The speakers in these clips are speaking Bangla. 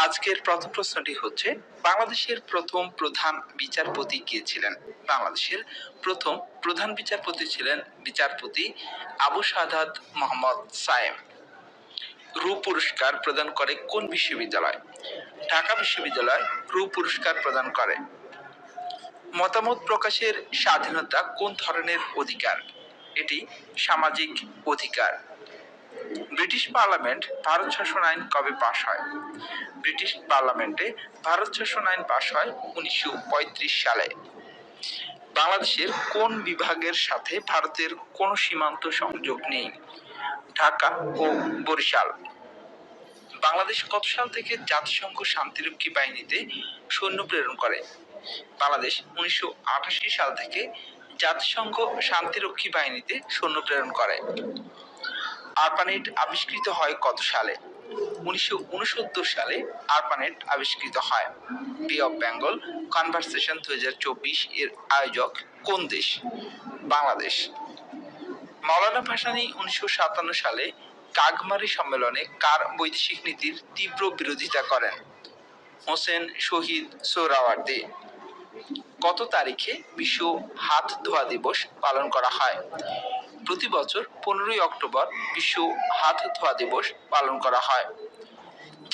আজকের প্রথম প্রশ্নটি হচ্ছে, বাংলাদেশের প্রথম প্রধান বিচারপতি কে ছিলেন? বাংলাদেশের প্রথম প্রধান বিচারপতি ছিলেন বিচারপতি আবু সাদাত মোহাম্মদ সায়েম। রু পুরস্কার প্রদান করে কোন বিশ্ববিদ্যালয়? ঢাকা বিশ্ববিদ্যালয় রু পুরস্কার প্রদান করে। মতামত প্রকাশের স্বাধীনতা কোন ধরনের অধিকার? এটি সামাজিক অধিকার। ব্রিটিশ পার্লামেন্ট ভারত শাসন আইন কবে পাশ হয়? ব্রিটিশ পার্লামেন্টে ভারত শাসন আইন পাশ হয় 1935 সালে। বাংলাদেশের কোন বিভাগের সাথে ভারতের কোনো সীমান্ত সংযোগ নেই? ঢাকা ও বরিশাল। বাংলাদেশ কত সাল থেকে জাতিসংঘ শান্তিরক্ষী বাহিনীতে সৈন্য প্রেরণ করে? বাংলাদেশ 1988 সাল থেকে জাতিসংঘ শান্তিরক্ষী বাহিনীতে সৈন্য প্রেরণ করে। আরপানেট আবিষ্কৃত হয় কত সালে? 1969 সালে আরপানেট আবিষ্কৃত হয়। বে অফ বেঙ্গল কনভারসেশন 2024 এর আয়োজক কোন দেশ? বাংলাদেশ। মাওলানা ভাসানী 1957 সালে কাগমারি সম্মেলনে কার বৈদেশিক নীতির তীব্র বিরোধিতা করেন? হোসেন শহীদ সোহরাওয়ার্দী। কত তারিখে বিশ্ব হাত ধোয়া দিবস পালন করা হয়? প্রতি বছর 15ই অক্টোবর বিশ্ব হাত ধোয়া দিবস পালন করা হয়।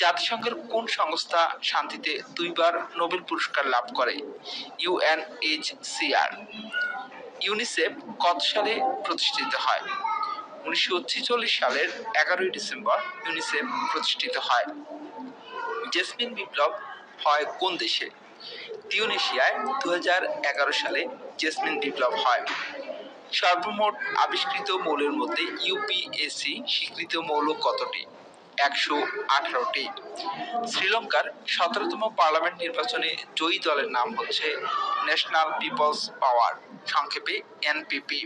জাতিসংঘের কোন সংস্থা শান্তিতে দুইবার নোবেল পুরস্কার লাভ করে? ইউএনএইচসিআর। ইউনিসেফ কত সালে প্রতিষ্ঠিত হয়? 1946 সালের 11ই ডিসেম্বর ইউনিসেফ প্রতিষ্ঠিত হয়। জেসমিন বিপ্লব হয় কোন দেশে? তিউনিসিয়ায় 2011 সালে জেসমিন বিপ্লব হয়। সর্বমোট আবিষ্কৃত মৌলের মধ্যে ইউপিএসি স্বীকৃত মৌল কতটি? 118টি। শ্রীলঙ্কার 17তম পার্লামেন্ট নির্বাচনে জয়ী দলের নাম হচ্ছে ন্যাশনাল পিপলস পাওয়ার, সংক্ষেপে এনপিপি।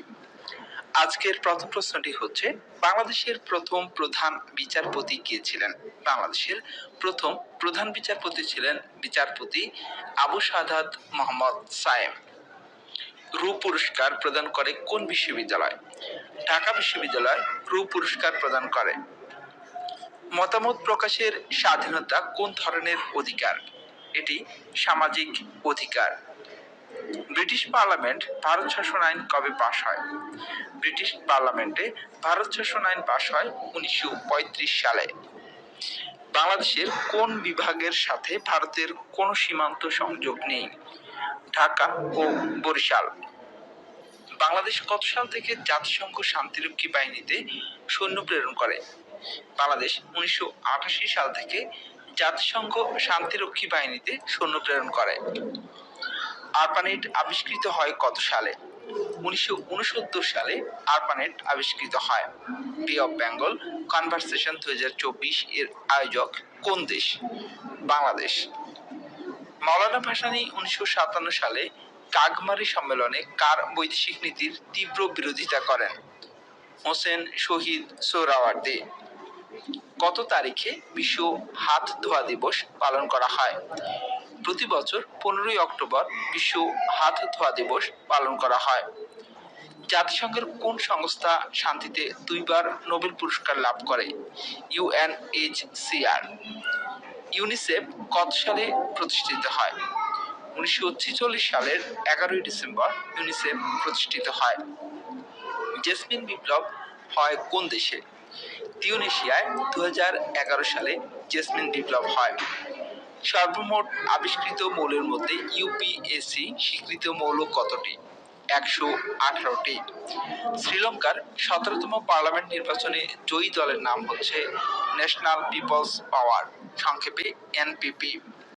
আজকের প্রথম প্রশ্নটি হচ্ছে, বাংলাদেশের প্রথম প্রধান বিচারপতি কে ছিলেন? বাংলাদেশের প্রথম প্রধান বিচারপতি ছিলেন বিচারপতি আবু সাদাত মোহাম্মদ সায়েম। রু পুরস্কার প্রদান করে কোন বিশ্ববিদ্যালয়? ঢাকা বিশ্ববিদ্যালয় রু পুরস্কার প্রদান করে। মতামত প্রকাশের স্বাধীনতা কোন ধরনের অধিকার? এটি সামাজিক অধিকার। ব্রিটিশ পার্লামেন্ট ভারত শাসন আইন কবে পাশ হয়? ব্রিটিশ পার্লামেন্টে ভারত শাসন আইন পাশ হয় 1935 সালে। বাংলাদেশের কোন বিভাগের সাথে ভারতের কোনো সীমান্ত সংযোগ নেই? ঢাকা ও বরিশাল। বাংলাদেশ কত সাল থেকে জাতিসংঘ শান্তিরক্ষী বাহিনীতে সৈন্য প্রেরণ করে? বাংলাদেশ 1988 সাল থেকে জাতিসংঘ শান্তিরক্ষী বাহিনীতে সৈন্য প্রেরণ করে। আরপানেট আবিষ্কৃত হয় কত সালে? 1969 সালে আরপানেট আবিষ্কৃত হয়। বে অফ বেঙ্গল কনভারসেশন 2024 এর আয়োজক কোন দেশ? বাংলাদেশ। মাওলানা ভাসানী 1957 সালে কাগমারি সম্মেলনে কার বৈদেশিক নীতির তীব্র বিরোধিতা করেন? হোসেন শহীদ সোহরাওয়ার্দী। কত তারিখে বিশ্ব হাত ধোয়া দিবস পালন করা হয়? প্রতি বছর 15ই অক্টোবর বিশ্ব হাত ধোয়া দিবস পালন করা হয়। জাতিসংঘের কোন সংস্থা শান্তিতে দুইবার নোবেল পুরস্কার লাভ করে? ইউএনএইচসিআর। ইউনিসেফ কত সালে প্রতিষ্ঠিত হয়? 1946 সালের 11ই ডিসেম্বর ইউনিসেফ প্রতিষ্ঠিত হয়। জেসমিন বিপ্লব হয় কোন দেশে? তিউনিসিয়ায় 2011 সালে জেসমিন বিপ্লব হয়। সর্বমোট আবিষ্কৃত মৌলের মধ্যে ইউপিএসি স্বীকৃত মৌল কতটি? 118টি। শ্রীলঙ্কার 17তম পার্লামেন্ট নির্বাচনে জয়ী দলের নাম হচ্ছে ন্যাশনাল পিপলস পাওয়ার, সংক্ষেপে এনপিপি।